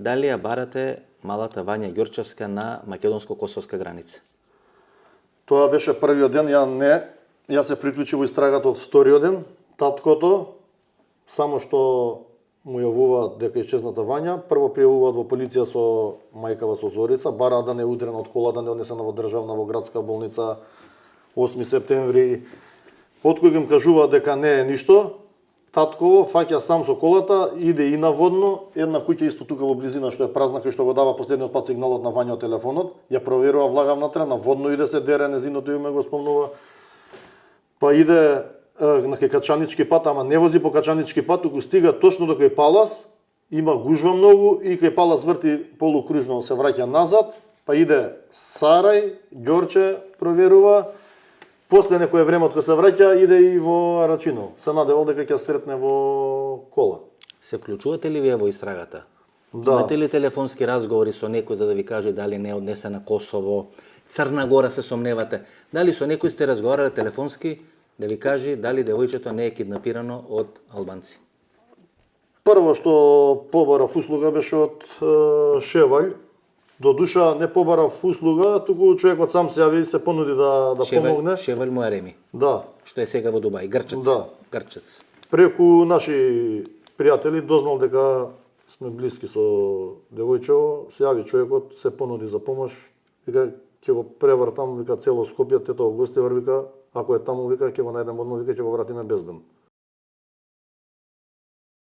Дали ја барате малата Вања Ѓорчевска на македонско-косовска граница? Тоа беше првиот ден, ја се приклучи во истрагата од вториот ден. Таткото, само што му јавуваат дека исчезната Вања, прво пријавуваат во полиција со мајкава со Зорица, бараат да не удрена од кола, да не однесена во државна, во градска болница, 8 септември. Откој им кажуваат дека не е ништо, татково фаќа сам со колата, иде и на Водно, една куќа исто тука во близина што е празна, кај што го дава последниот пат сигналот на Вања од телефонот, ја проверува, влага внатре, на Водно иде се дере, незиното име го спомнува. Па иде на Качанички пат, ама не вози по Качанички пат, туку стига точно до кај Палас, има гужва многу и кај Палас врти полукружно, се враќа назад, па иде Сарај, Ѓорче проверува, после некое време кога се враќа иде и во Рачиново. Се надевал дека ќе сретне во кола. Се вклучувате ли вие во истрагата? Да. Имате ли телефонски разговори со некој за да ви каже дали не е однесен на Косово, Црна Гора се сомневате? Дали со некој сте разговарале телефонски да ви каже дали девојчето не е киднапирано од албанци? Прво што побарав услуга беше од Шевалј. До душа не побарав услуга, туку човекот сам се јави и се понуди да помогне. Шевалј Муареми. Да. Што е сега во Дубај, Грчец. Да. Грчец. Преку наши пријатели дознал дека сме блиски со девојчево, се јави човекот, се понуди за помош, вика ќе го превртам, вика цело Скопје, тето го гостевар, вика ако е таму, вика ќе го најдем одма, вика ќе го вратиме безбедно.